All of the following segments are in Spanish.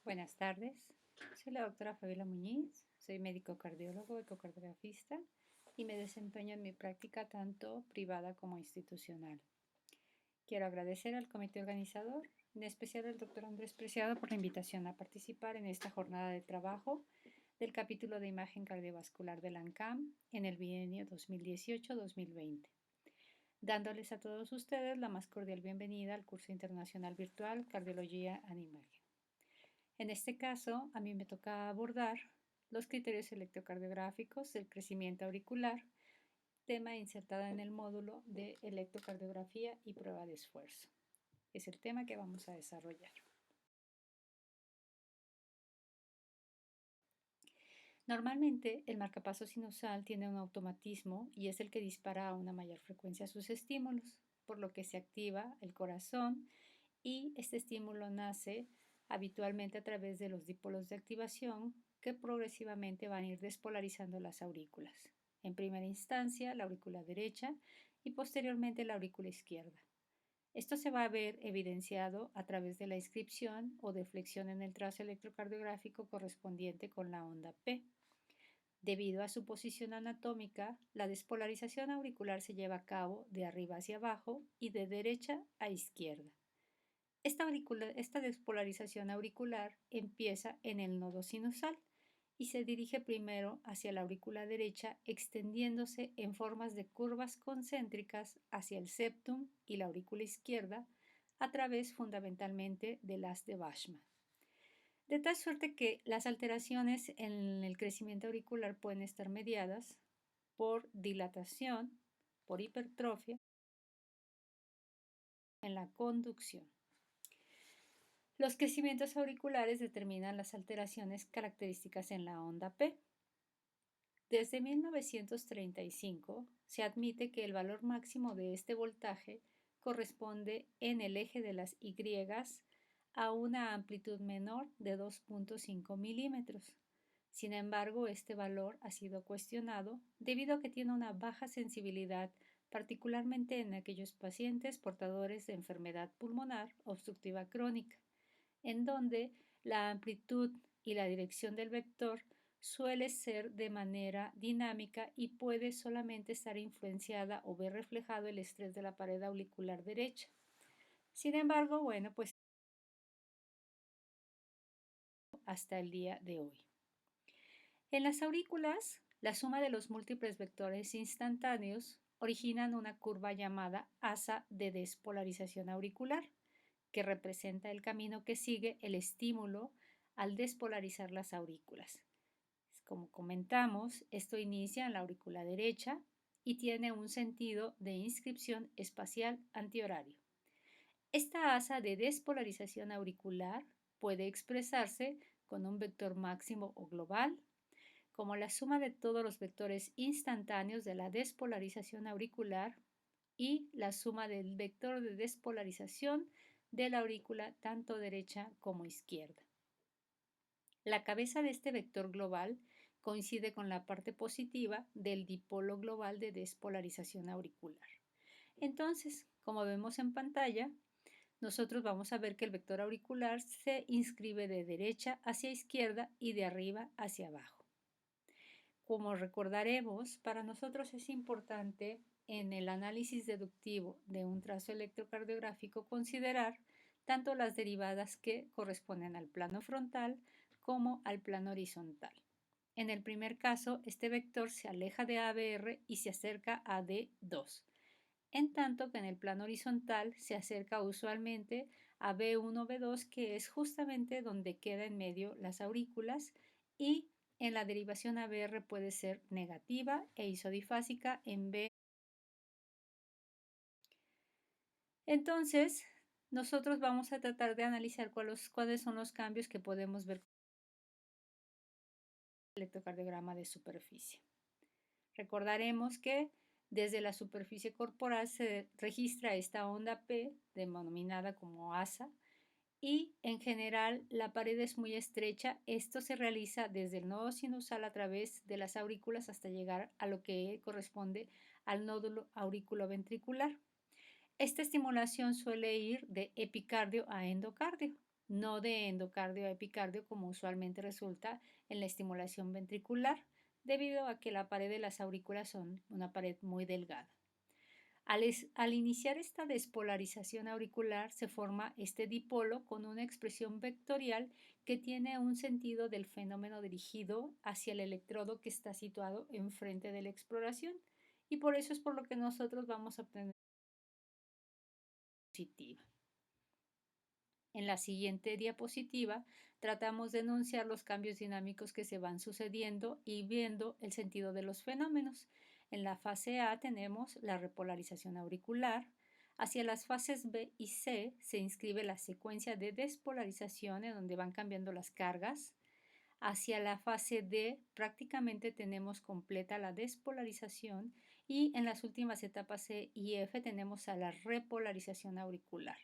Buenas tardes, soy la doctora Fabiola Muñiz, soy médico cardiólogo, ecocardiografista y me desempeño en mi práctica tanto privada como institucional. Quiero agradecer al comité organizador, en especial al doctor Andrés Preciado por la invitación a participar en esta jornada de trabajo del capítulo de imagen cardiovascular de la ANCAM en el bienio 2018-2020, dándoles a todos ustedes la más cordial bienvenida al curso internacional virtual Cardiología and Imagen. En este caso, a mí me toca abordar los criterios electrocardiográficos del crecimiento auricular, tema insertado en el módulo de electrocardiografía y prueba de esfuerzo. Es el tema que vamos a desarrollar. Normalmente, el marcapaso sinusal tiene un automatismo y es el que dispara a una mayor frecuencia sus estímulos, por lo que se activa el corazón y este estímulo nace habitualmente a través de los dipolos de activación que progresivamente van a ir despolarizando las aurículas. En primera instancia, la aurícula derecha y posteriormente la aurícula izquierda. Esto se va a ver evidenciado a través de la inscripción o deflexión en el trazo electrocardiográfico correspondiente con la onda P. Debido a su posición anatómica, la despolarización auricular se lleva a cabo de arriba hacia abajo y de derecha a izquierda. Esta despolarización auricular empieza en el nodo sinusal y se dirige primero hacia la aurícula derecha, extendiéndose en formas de curvas concéntricas hacia el septum y la aurícula izquierda, a través fundamentalmente del haz de Bashman. De tal suerte que las alteraciones en el crecimiento auricular pueden estar mediadas por dilatación, por hipertrofia, en la conducción. Los crecimientos auriculares determinan las alteraciones características en la onda P. Desde 1935 se admite que el valor máximo de este voltaje corresponde en el eje de las Y a una amplitud menor de 2.5 milímetros. Sin embargo, este valor ha sido cuestionado debido a que tiene una baja sensibilidad, particularmente en aquellos pacientes portadores de enfermedad pulmonar obstructiva crónica, en donde la amplitud y la dirección del vector suele ser de manera dinámica y puede solamente estar influenciada o ver reflejado el estrés de la pared auricular derecha. Sin embargo, pues hasta el día de hoy. En las aurículas, la suma de los múltiples vectores instantáneos originan una curva llamada asa de despolarización auricular, que representa el camino que sigue el estímulo al despolarizar las aurículas. Como comentamos, esto inicia en la aurícula derecha y tiene un sentido de inscripción espacial antihorario. Esta asa de despolarización auricular puede expresarse con un vector máximo o global, como la suma de todos los vectores instantáneos de la despolarización auricular y la suma del vector de despolarización de la aurícula tanto derecha como izquierda. La cabeza de este vector global coincide con la parte positiva del dipolo global de despolarización auricular. Entonces, como vemos en pantalla, nosotros vamos a ver que el vector auricular se inscribe de derecha hacia izquierda y de arriba hacia abajo. Como recordaremos, para nosotros es importante en el análisis deductivo de un trazo electrocardiográfico considerar tanto las derivadas que corresponden al plano frontal como al plano horizontal. En el primer caso, este vector se aleja de ABR y se acerca a D2, en tanto que en el plano horizontal se acerca usualmente a B1, B2, que es justamente donde queda en medio las aurículas, y en la derivación ABR puede ser negativa e isodifásica en B. Entonces, nosotros vamos a tratar de analizar cuáles son los cambios que podemos ver con el electrocardiograma de superficie. Recordaremos que desde la superficie corporal se registra esta onda P, denominada como asa, y en general la pared es muy estrecha. Esto se realiza desde el nodo sinusal a través de las aurículas hasta llegar a lo que corresponde al nódulo auriculoventricular. Esta estimulación suele ir de epicardio a endocardio. no de endocardio a epicardio como usualmente resulta en la estimulación ventricular, debido a que la pared de las aurículas son una pared muy delgada. Al iniciar esta despolarización auricular se forma este dipolo con una expresión vectorial que tiene un sentido del fenómeno dirigido hacia el electrodo que está situado enfrente de la exploración, y por eso es por lo que nosotros vamos a obtener positiva. En la siguiente diapositiva tratamos de enunciar los cambios dinámicos que se van sucediendo y viendo el sentido de los fenómenos. En la fase A tenemos la repolarización auricular. Hacia las fases B y C se inscribe la secuencia de despolarización en donde van cambiando las cargas. Hacia la fase D prácticamente tenemos completa la despolarización y en las últimas etapas C y F tenemos a la repolarización auricular.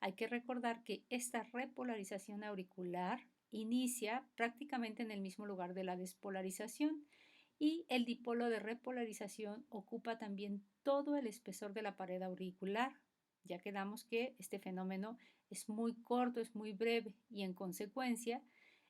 Hay que recordar que esta repolarización auricular inicia prácticamente en el mismo lugar de la despolarización y el dipolo de repolarización ocupa también todo el espesor de la pared auricular. Ya quedamos que este fenómeno es muy corto, es muy breve y en consecuencia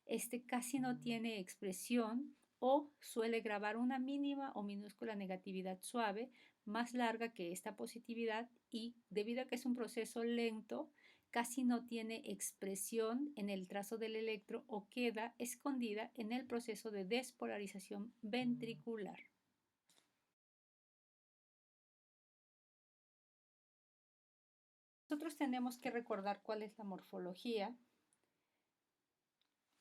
este casi no tiene expresión o suele grabar una mínima o minúscula negatividad suave más larga que esta positividad y debido a que es un proceso lento, casi no tiene expresión en el trazo del electro o queda escondida en el proceso de despolarización ventricular. Nosotros tenemos que recordar cuál es la morfología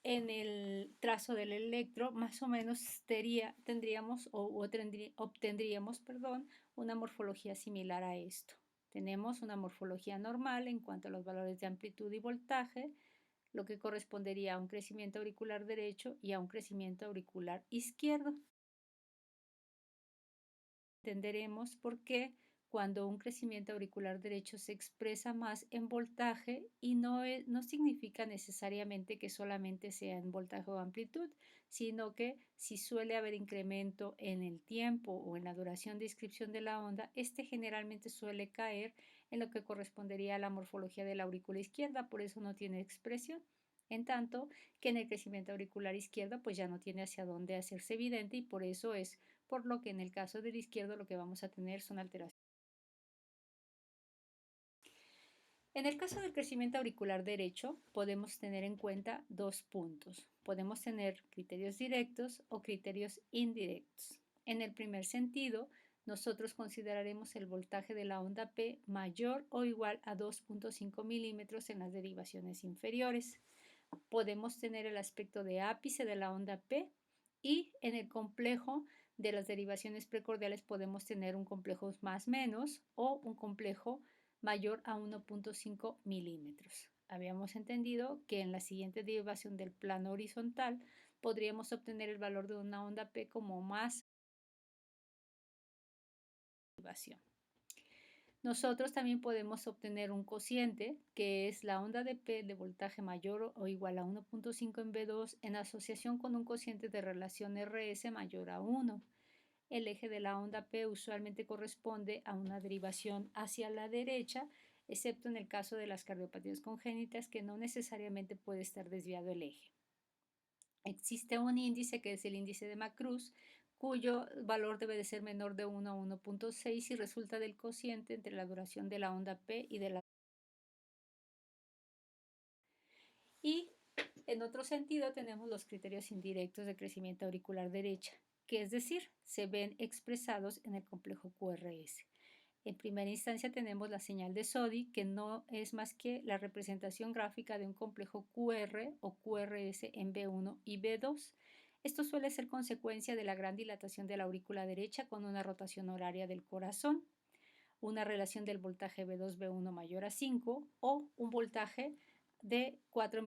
en el trazo del electro, más o menos tendríamos obtendríamos una morfología similar a esto. Tenemos una morfología normal en cuanto a los valores de amplitud y voltaje, lo que correspondería a un crecimiento auricular derecho y a un crecimiento auricular izquierdo. Entenderemos por qué cuando un crecimiento auricular derecho se expresa más en voltaje y no significa necesariamente que solamente sea en voltaje o amplitud, sino que si suele haber incremento en el tiempo o en la duración de inscripción de la onda, este generalmente suele caer en lo que correspondería a la morfología de la aurícula izquierda, por eso no tiene expresión. En tanto que en el crecimiento auricular izquierdo pues ya no tiene hacia dónde hacerse evidente y por eso es por lo que en el caso del izquierdo lo que vamos a tener son alteraciones. En el caso del crecimiento auricular derecho, podemos tener en cuenta dos puntos. Podemos tener criterios directos o criterios indirectos. En el primer sentido, nosotros consideraremos el voltaje de la onda P mayor o igual a 2.5 milímetros en las derivaciones inferiores. Podemos tener el aspecto de ápice de la onda P y en el complejo de las derivaciones precordiales podemos tener un complejo más menos o un complejo mayor a 1.5 milímetros. Habíamos entendido que en la siguiente derivación del plano horizontal podríamos obtener el valor de una onda P como más derivación. Nosotros también podemos obtener un cociente, que es la onda de P de voltaje mayor o igual a 1.5 en B2 en asociación con un cociente de relación RS mayor a 1. El eje de la onda P usualmente corresponde a una derivación hacia la derecha, excepto en el caso de las cardiopatías congénitas, que no necesariamente puede estar desviado el eje. Existe un índice que es el índice de Macruz, cuyo valor debe de ser menor de 1 a 1.6 y resulta del cociente entre la duración de la onda P y de la... Y en otro sentido tenemos los criterios indirectos de crecimiento auricular derecha, que es decir, se ven expresados en el complejo QRS. En primera instancia tenemos la señal de Sodi, que no es más que la representación gráfica de un complejo QR o QRS en B1 y B2. Esto suele ser consecuencia de la gran dilatación de la aurícula derecha con una rotación horaria del corazón, una relación del voltaje B2-B1 mayor a 5 o un voltaje de 4.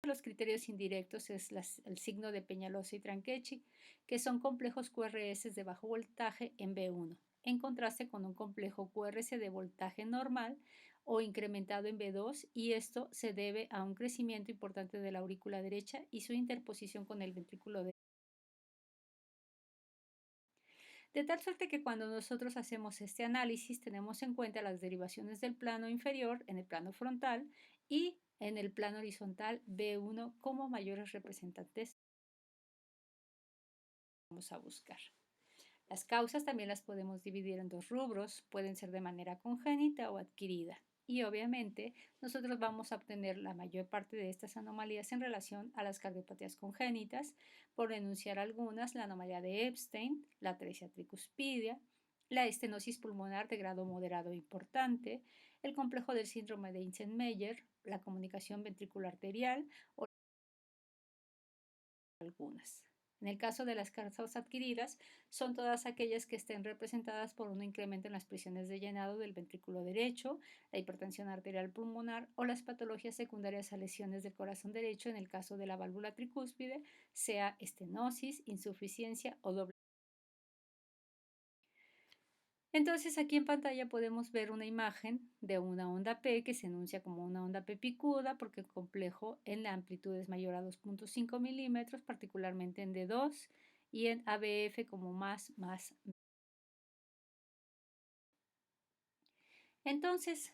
Los criterios indirectos es el signo de Peñalosa y Tranchechi, que son complejos QRS de bajo voltaje en B1, en contraste con un complejo QRS de voltaje normal o incrementado en B2, y esto se debe a un crecimiento importante de la aurícula derecha y su interposición con el ventrículo derecho. De tal suerte que cuando nosotros hacemos este análisis tenemos en cuenta las derivaciones del plano inferior en el plano frontal y en el plano horizontal B1 como mayores representantes vamos a buscar. Las causas también las podemos dividir en dos rubros, pueden ser de manera congénita o adquirida. Y obviamente nosotros vamos a obtener la mayor parte de estas anomalías en relación a las cardiopatías congénitas, por enunciar algunas: la anomalía de Epstein, la atresia tricuspidia, la estenosis pulmonar de grado moderado e importante, el complejo del síndrome de Eisenmenger, la comunicación ventricular arterial o algunas. En el caso de las causas adquiridas, son todas aquellas que estén representadas por un incremento en las presiones de llenado del ventrículo derecho, la hipertensión arterial pulmonar o las patologías secundarias a lesiones del corazón derecho en el caso de la válvula tricúspide, sea estenosis, insuficiencia o doble. Entonces aquí en pantalla podemos ver una imagen de una onda P que se enuncia como una onda P picuda porque el complejo en la amplitud es mayor a 2.5 milímetros, particularmente en D2 y en ABF como más. Entonces,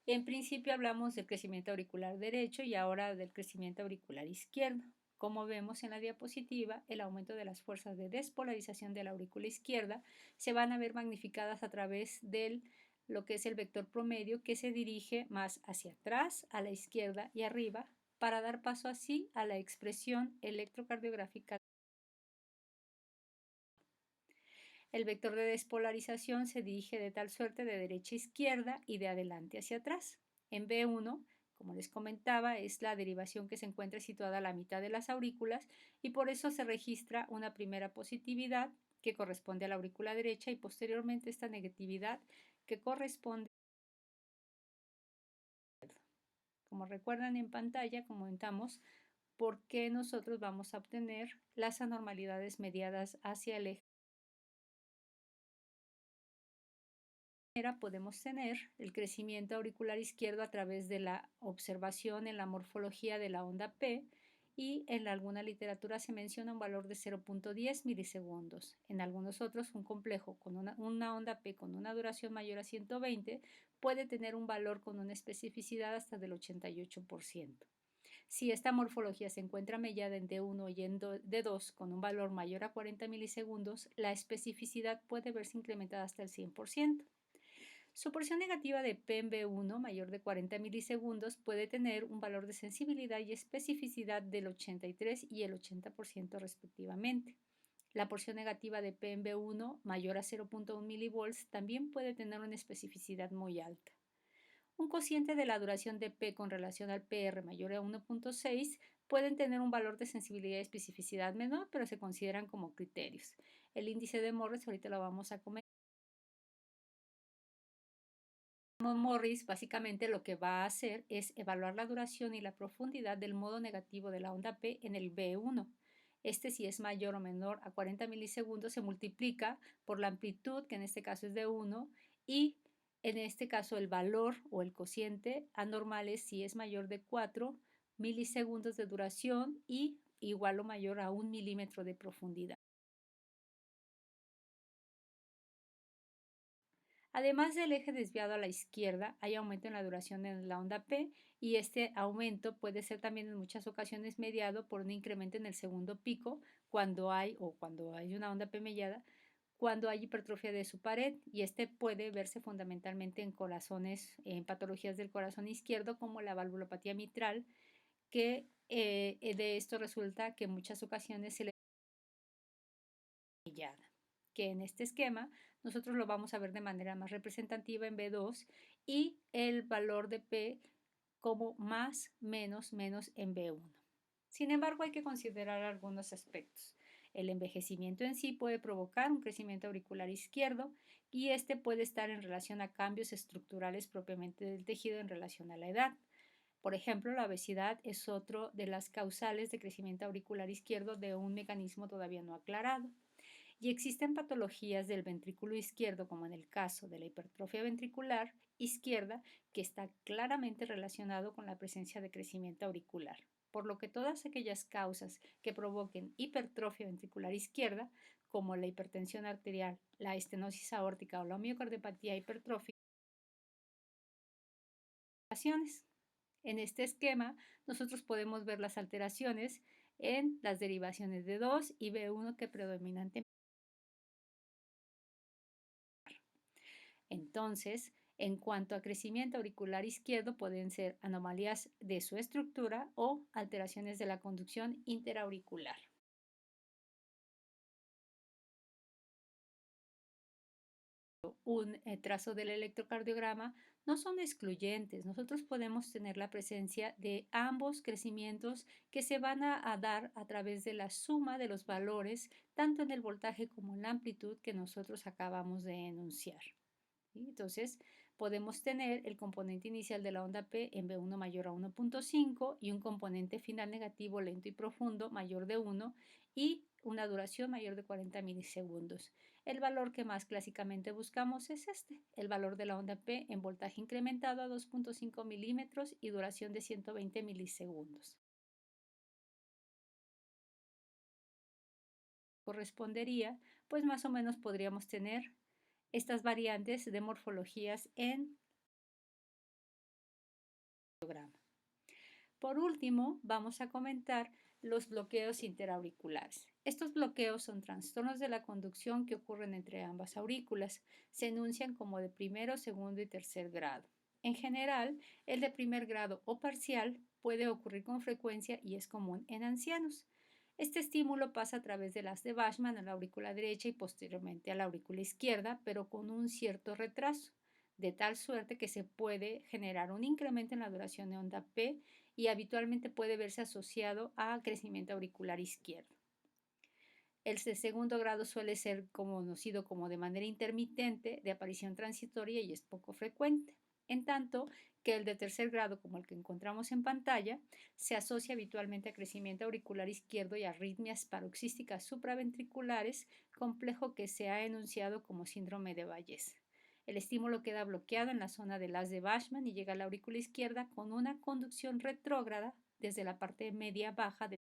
en principio hablamos del crecimiento auricular derecho y ahora del crecimiento auricular izquierdo. Como vemos en la diapositiva, el aumento de las fuerzas de despolarización de la aurícula izquierda se van a ver magnificadas a través de lo que es el vector promedio, que se dirige más hacia atrás, a la izquierda y arriba, para dar paso así a la expresión electrocardiográfica. El vector de despolarización se dirige de tal suerte de derecha a izquierda y de adelante hacia atrás. En B1, como les comentaba, es la derivación que se encuentra situada a la mitad de las aurículas y por eso se registra una primera positividad que corresponde a la aurícula derecha y posteriormente esta negatividad que corresponde. Como recuerdan en pantalla, comentamos por qué nosotros vamos a obtener las anormalidades mediadas hacia el eje. Podemos tener el crecimiento auricular izquierdo a través de la observación en la morfología de la onda P y en alguna literatura se menciona un valor de 0.10 milisegundos. En algunos otros, un complejo con una onda P con una duración mayor a 120 puede tener un valor con una especificidad hasta del 88%. Si esta morfología se encuentra mellada en D1 y en D2 con un valor mayor a 40 milisegundos, la especificidad puede verse incrementada hasta el 100%. Su porción negativa de P en B1 mayor de 40 milisegundos puede tener un valor de sensibilidad y especificidad del 83 y el 80% respectivamente. La porción negativa de P en B1 mayor a 0.1 milivolts también puede tener una especificidad muy alta. Un cociente de la duración de P con relación al PR mayor a 1.6 pueden tener un valor de sensibilidad y especificidad menor, pero se consideran como criterios. El índice de Morris, ahorita lo vamos a comentar. Morris básicamente lo que va a hacer es evaluar la duración y la profundidad del modo negativo de la onda P en el B1. Este, si es mayor o menor a 40 milisegundos, se multiplica por la amplitud, que en este caso es de 1, y en este caso el valor o el cociente anormal es si es mayor de 4 milisegundos de duración y igual o mayor a 1 milímetro de profundidad. Además del eje desviado a la izquierda, hay aumento en la duración de la onda P y este aumento puede ser también en muchas ocasiones mediado por un incremento en el segundo pico cuando hay una onda P mellada, cuando hay hipertrofia de su pared y este puede verse fundamentalmente en corazones, en patologías del corazón izquierdo como la valvulopatía mitral, que de esto resulta que en muchas ocasiones se le mellada, que en este esquema nosotros lo vamos a ver de manera más representativa en B2 y el valor de P como más, menos, menos en B1. Sin embargo, hay que considerar algunos aspectos. El envejecimiento en sí puede provocar un crecimiento auricular izquierdo y este puede estar en relación a cambios estructurales propiamente del tejido en relación a la edad. Por ejemplo, la obesidad es otro de las causales de crecimiento auricular izquierdo de un mecanismo todavía no aclarado. Y existen patologías del ventrículo izquierdo, como en el caso de la hipertrofia ventricular izquierda, que está claramente relacionado con la presencia de crecimiento auricular, por lo que todas aquellas causas que provoquen hipertrofia ventricular izquierda como la hipertensión arterial, la estenosis aórtica o la miocardiopatía hipertrófica. En este esquema, nosotros podemos ver las alteraciones en las derivaciones de 2 y B1 que predominantemente. Entonces, en cuanto a crecimiento auricular izquierdo, pueden ser anomalías de su estructura o alteraciones de la conducción interauricular. Un trazo del electrocardiograma no son excluyentes. Nosotros podemos tener la presencia de ambos crecimientos que se van a dar a través de la suma de los valores, tanto en el voltaje como en la amplitud que nosotros acabamos de enunciar. ¿Sí? Entonces, podemos tener el componente inicial de la onda P en B1 mayor a 1.5 y un componente final negativo lento y profundo mayor de 1 y una duración mayor de 40 milisegundos. El valor que más clásicamente buscamos es este, el valor de la onda P en voltaje incrementado a 2.5 milímetros y duración de 120 milisegundos. Correspondería, pues más o menos podríamos tener estas variantes de morfologías en el programa. Por último, vamos a comentar los bloqueos interauriculares. Estos bloqueos son trastornos de la conducción que ocurren entre ambas aurículas. Se enuncian como de primero, segundo y tercer grado. En general, el de primer grado o parcial puede ocurrir con frecuencia y es común en ancianos. Este estímulo pasa a través de las de Bachmann a la aurícula derecha y posteriormente a la aurícula izquierda, pero con un cierto retraso, de tal suerte que se puede generar un incremento en la duración de onda P y habitualmente puede verse asociado a crecimiento auricular izquierdo. El de segundo grado suele ser conocido como de manera intermitente, de aparición transitoria y es poco frecuente. En tanto que el de tercer grado, como el que encontramos en pantalla, se asocia habitualmente a crecimiento auricular izquierdo y arritmias paroxísticas supraventriculares, complejo que se ha enunciado como síndrome de Bayes. El estímulo queda bloqueado en la zona del haz de Bachmann y llega a la aurícula izquierda con una conducción retrógrada desde la parte media baja de.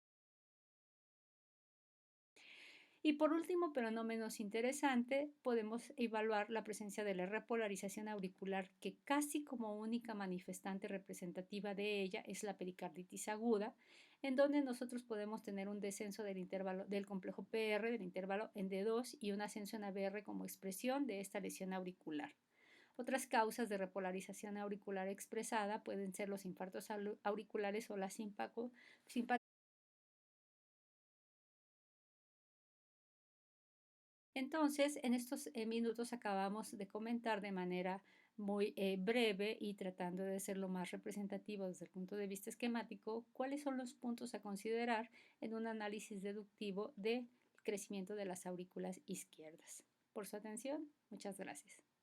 Y por último, pero no menos interesante, podemos evaluar la presencia de la repolarización auricular, que casi como única manifestante representativa de ella es la pericarditis aguda, en donde nosotros podemos tener un descenso del intervalo del complejo PR, del intervalo en D2 y un ascenso en ABR como expresión de esta lesión auricular. Otras causas de repolarización auricular expresada pueden ser los infartos auriculares o la simpatía. Entonces, en estos minutos acabamos de comentar de manera muy breve y tratando de ser lo más representativo desde el punto de vista esquemático, cuáles son los puntos a considerar en un análisis deductivo del crecimiento de las aurículas izquierdas. Por su atención, muchas gracias.